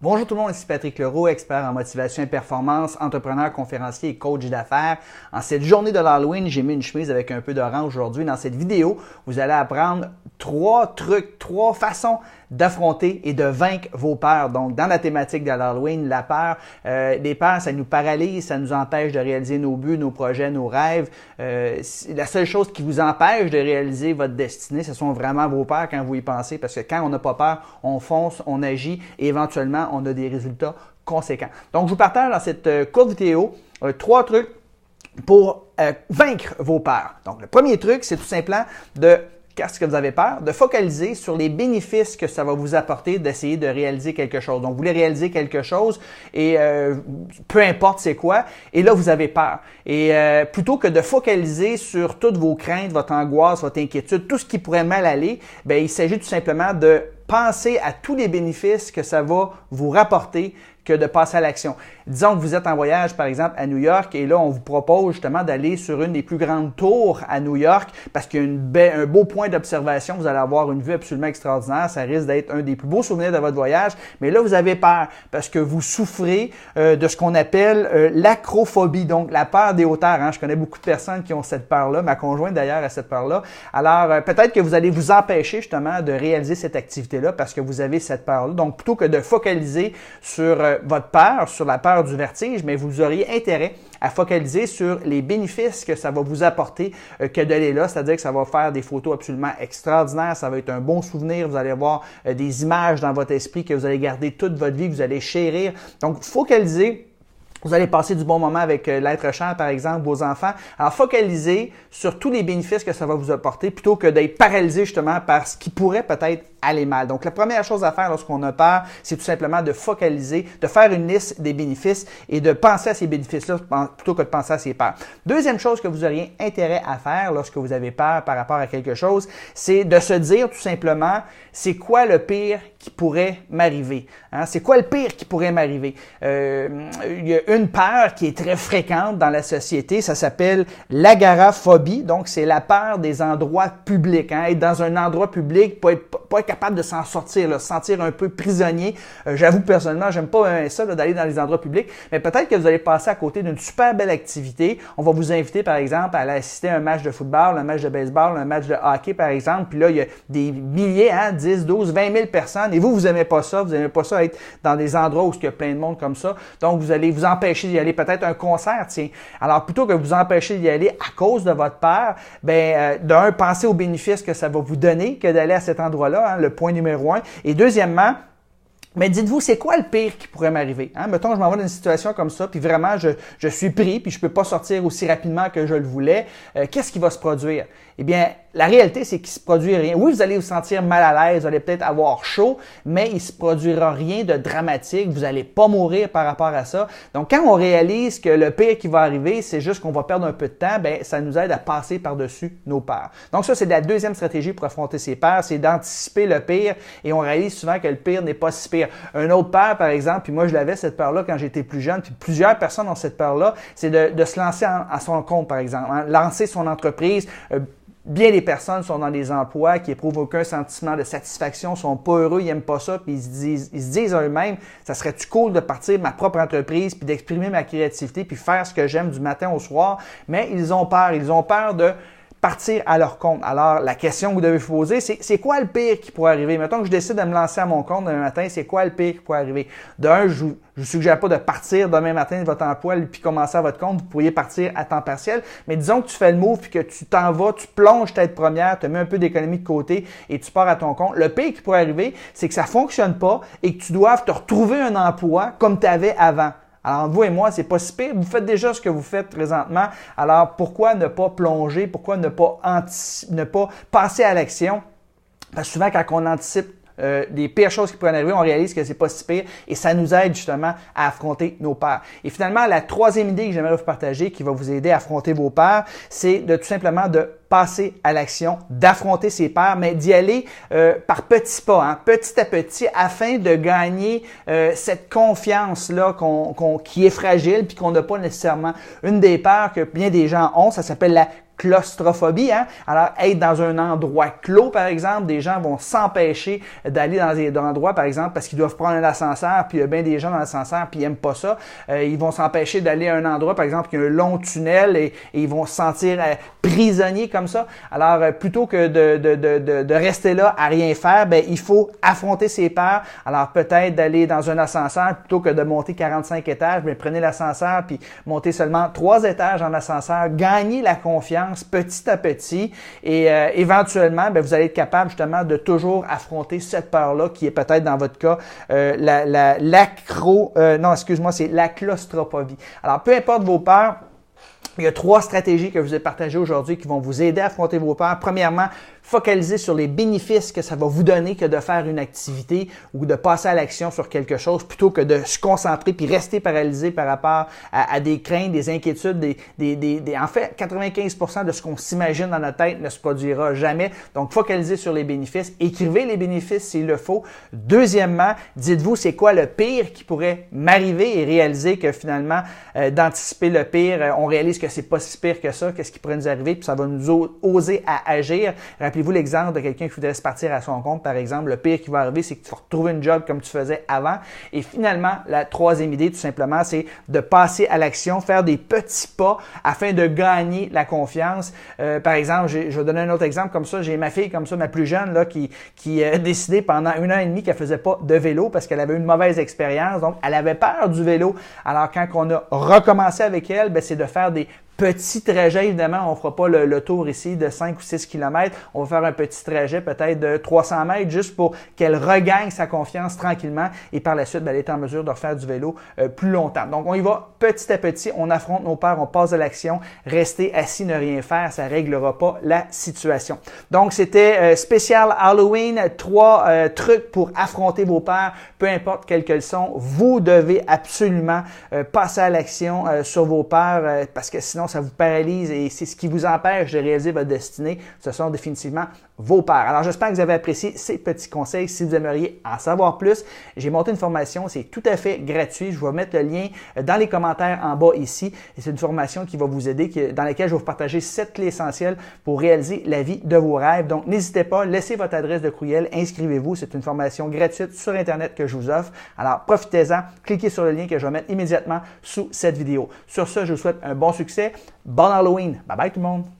Bonjour tout le monde, ici Patrick Leroux, expert en motivation et performance, entrepreneur, conférencier et coach d'affaires. En cette journée de l'Halloween, j'ai mis une chemise avec un peu d'orange aujourd'hui. Dans cette vidéo, vous allez apprendre 3 trucs, 3 façons d'affronter et de vaincre vos peurs. Donc, dans la thématique de l'Halloween, la peur, les peurs, ça nous paralyse, ça nous empêche de réaliser nos buts, nos projets, nos rêves. La seule chose qui vous empêche de réaliser votre destinée, ce sont vraiment vos peurs quand vous y pensez, parce que quand on n'a pas peur, on fonce, on agit et éventuellement, on a des résultats conséquents. Donc, je vous partage dans cette courte vidéo 3 trucs pour vaincre vos peurs. Donc, le premier truc, c'est tout simplement ce que vous avez peur, de focaliser sur les bénéfices que ça va vous apporter d'essayer de réaliser quelque chose. Donc, vous voulez réaliser quelque chose et peu importe c'est quoi, et là, vous avez peur. Et plutôt que de focaliser sur toutes vos craintes, votre angoisse, votre inquiétude, tout ce qui pourrait mal aller, bien, il s'agit tout simplement de penser à tous les bénéfices que ça va vous rapporter que de passer à l'action. Disons que vous êtes en voyage, par exemple, à New York, et là, on vous propose justement d'aller sur une des plus grandes tours à New York parce qu'il y a un beau point d'observation. Vous allez avoir une vue absolument extraordinaire. Ça risque d'être un des plus beaux souvenirs de votre voyage. Mais là, vous avez peur parce que vous souffrez de ce qu'on appelle l'acrophobie, donc la peur des hauteurs. Hein? Je connais beaucoup de personnes qui ont cette peur-là. Ma conjointe, d'ailleurs, a cette peur-là. Alors, peut-être que vous allez vous empêcher justement de réaliser cette activité-là parce que vous avez cette peur-là. Donc, plutôt que de focaliser sur votre peur, sur la peur du vertige, mais vous auriez intérêt à focaliser sur les bénéfices que ça va vous apporter que d'aller là, c'est-à-dire que ça va faire des photos absolument extraordinaires, ça va être un bon souvenir, vous allez avoir des images dans votre esprit que vous allez garder toute votre vie, que vous allez chérir. Donc, focaliser. Vous allez passer du bon moment avec l'être cher, par exemple, vos enfants. Alors, focalisez sur tous les bénéfices que ça va vous apporter plutôt que d'être paralysé justement par ce qui pourrait peut-être aller mal. Donc, la première chose à faire lorsqu'on a peur, c'est tout simplement de focaliser, de faire une liste des bénéfices et de penser à ces bénéfices-là plutôt que de penser à ces peurs. Deuxième chose que vous auriez intérêt à faire lorsque vous avez peur par rapport à quelque chose, c'est de se dire tout simplement, c'est quoi le pire qui pourrait m'arriver? Hein? C'est quoi le pire qui pourrait m'arriver? Il y a une peur qui est très fréquente dans la société, ça s'appelle l'agoraphobie, donc c'est la peur des endroits publics. Hein? Être dans un endroit public, pas être capable de s'en sortir, là, se sentir un peu prisonnier. J'avoue personnellement, j'aime pas ça d'aller dans les endroits publics, mais peut-être que vous allez passer à côté d'une super belle activité. On va vous inviter par exemple à aller assister à un match de football, un match de baseball, un match de hockey par exemple, puis là il y a des milliers, 10, 12, 20 000 personnes, et vous n'aimez pas ça, vous n'aimez pas ça être dans des endroits où il y a plein de monde comme ça, donc vous allez vous empêcher d'y aller, peut-être un concert, tiens. Alors plutôt que vous empêcher d'y aller à cause de votre peur, d'un, pensez aux bénéfices que ça va vous donner que d'aller à cet endroit-là, hein, le point numéro 1. Et deuxièmement, mais dites-vous, c'est quoi le pire qui pourrait m'arriver? Hein? Mettons, je m'en vais dans une situation comme ça, puis vraiment, je suis pris, puis je peux pas sortir aussi rapidement que je le voulais. Qu'est-ce qui va se produire? Eh bien, la réalité, c'est qu'il se produit rien. Oui, vous allez vous sentir mal à l'aise, vous allez peut-être avoir chaud, mais il se produira rien de dramatique. Vous n'allez pas mourir par rapport à ça. Donc, quand on réalise que le pire qui va arriver, c'est juste qu'on va perdre un peu de temps, ça nous aide à passer par-dessus nos peurs. Donc, ça, c'est la deuxième stratégie pour affronter ses peurs, c'est d'anticiper le pire, et on réalise souvent que le pire n'est pas si pire. Un autre peur, par exemple, puis moi, je l'avais cette peur-là quand j'étais plus jeune, puis plusieurs personnes ont cette peur-là, c'est de se lancer à son compte, par exemple, hein, lancer son entreprise. Bien des personnes sont dans des emplois qui éprouvent aucun sentiment de satisfaction, sont pas heureux, ils n'aiment pas ça, puis ils se disent à eux-mêmes, ça serait-tu cool de partir de ma propre entreprise, puis d'exprimer ma créativité, puis faire ce que j'aime du matin au soir, mais ils ont peur de partir à leur compte. Alors, la question que vous devez vous poser, c'est quoi le pire qui pourrait arriver? Mettons que je décide de me lancer à mon compte demain matin, c'est quoi le pire qui pourrait arriver? D'un, je vous suggère pas de partir demain matin de votre emploi puis commencer à votre compte. Vous pourriez partir à temps partiel. Mais disons que tu fais le move puis que tu t'en vas, tu plonges tête première, tu mets un peu d'économie de côté et tu pars à ton compte. Le pire qui pourrait arriver, c'est que ça fonctionne pas et que tu doives te retrouver un emploi comme tu avais avant. Alors, vous et moi, c'est pas si pire. Vous faites déjà ce que vous faites présentement. Alors, pourquoi ne pas plonger? Pourquoi ne pas passer à l'action? Parce que souvent, quand on anticipe les pires choses qui pourraient arriver, on réalise que c'est pas si pire et ça nous aide justement à affronter nos peurs. Et finalement, la troisième idée que j'aimerais vous partager qui va vous aider à affronter vos peurs, c'est de tout simplement de passer à l'action, d'affronter ses peurs, mais d'y aller par petits pas, hein, petit à petit, afin de gagner cette confiance-là qui est fragile puis qu'on n'a pas nécessairement. Une des peurs que bien des gens ont, ça s'appelle la claustrophobie. Hein? Alors, être dans un endroit clos, par exemple, des gens vont s'empêcher d'aller dans des endroits, par exemple, parce qu'ils doivent prendre un ascenseur, puis il y a bien des gens dans l'ascenseur, puis ils n'aiment pas ça. Ils vont s'empêcher d'aller à un endroit, par exemple, qui a un long tunnel et ils vont se sentir prisonniers comme ça. Alors, plutôt que de rester là à rien faire, ben, il faut affronter ses peurs. Alors, peut-être d'aller dans un ascenseur plutôt que de monter 45 étages, mais prenez l'ascenseur puis montez seulement 3 étages en ascenseur, gagnez la confiance petit à petit et éventuellement, ben, vous allez être capable justement de toujours affronter cette peur-là qui est peut-être dans votre cas c'est la claustrophobie. Alors, peu importe vos peurs, il y a 3 stratégies que je vous ai partagées aujourd'hui qui vont vous aider à affronter vos peurs. Premièrement, focaliser sur les bénéfices que ça va vous donner que de faire une activité ou de passer à l'action sur quelque chose plutôt que de se concentrer puis rester paralysé par rapport à des craintes, des inquiétudes, en fait, 95% de ce qu'on s'imagine dans notre tête ne se produira jamais. Donc, focalisez sur les bénéfices. Écrivez les bénéfices s'il le faut. Deuxièmement, dites-vous c'est quoi le pire qui pourrait m'arriver et réaliser que finalement, d'anticiper le pire, on réalise que c'est pas si pire que ça, qu'est-ce qui pourrait nous arriver, puis ça va nous oser à agir. Rappelez-vous l'exemple de quelqu'un qui voudrait se partir à son compte, par exemple. Le pire qui va arriver, c'est que tu vas retrouver une job comme tu faisais avant. Et finalement, la troisième idée, tout simplement, c'est de passer à l'action, faire des petits pas afin de gagner la confiance. Par exemple, je vais donner un autre exemple comme ça. J'ai ma fille comme ça, ma plus jeune, là, qui a décidé pendant 1 an et demi qu'elle faisait pas de vélo parce qu'elle avait une mauvaise expérience. Donc, elle avait peur du vélo. Alors, quand on a recommencé avec elle, ben, c'est de faire des petits trajets. Évidemment, on ne fera pas le tour ici de 5 ou 6 km. On va faire un petit trajet peut-être de 300 mètres juste pour qu'elle regagne sa confiance tranquillement et par la suite, elle est en mesure de refaire du vélo plus longtemps. Donc, on y va petit à petit. On affronte nos peurs, on passe à l'action. Rester assis, ne rien faire, ça ne réglera pas la situation. Donc, c'était spécial Halloween. 3 trucs pour affronter vos peurs, peu importe quels qu'elles sont. Vous devez absolument passer à l'action sur vos peurs parce que sinon, ça vous paralyse et c'est ce qui vous empêche de réaliser votre destinée. Ce sont définitivement vos peurs. Alors, j'espère que vous avez apprécié ces petits conseils. Si vous aimeriez en savoir plus, j'ai monté une formation, c'est tout à fait gratuit. Je vais mettre le lien dans les commentaires en bas ici. Et c'est une formation qui va vous aider, dans laquelle je vais vous partager 7 clés essentielles pour réaliser la vie de vos rêves. Donc, n'hésitez pas, laissez votre adresse de courriel, inscrivez-vous. C'est une formation gratuite sur Internet que je vous offre. Alors, profitez-en, cliquez sur le lien que je vais mettre immédiatement sous cette vidéo. Sur ce, je vous souhaite un bon succès. Bon Halloween! Bye bye tout le monde!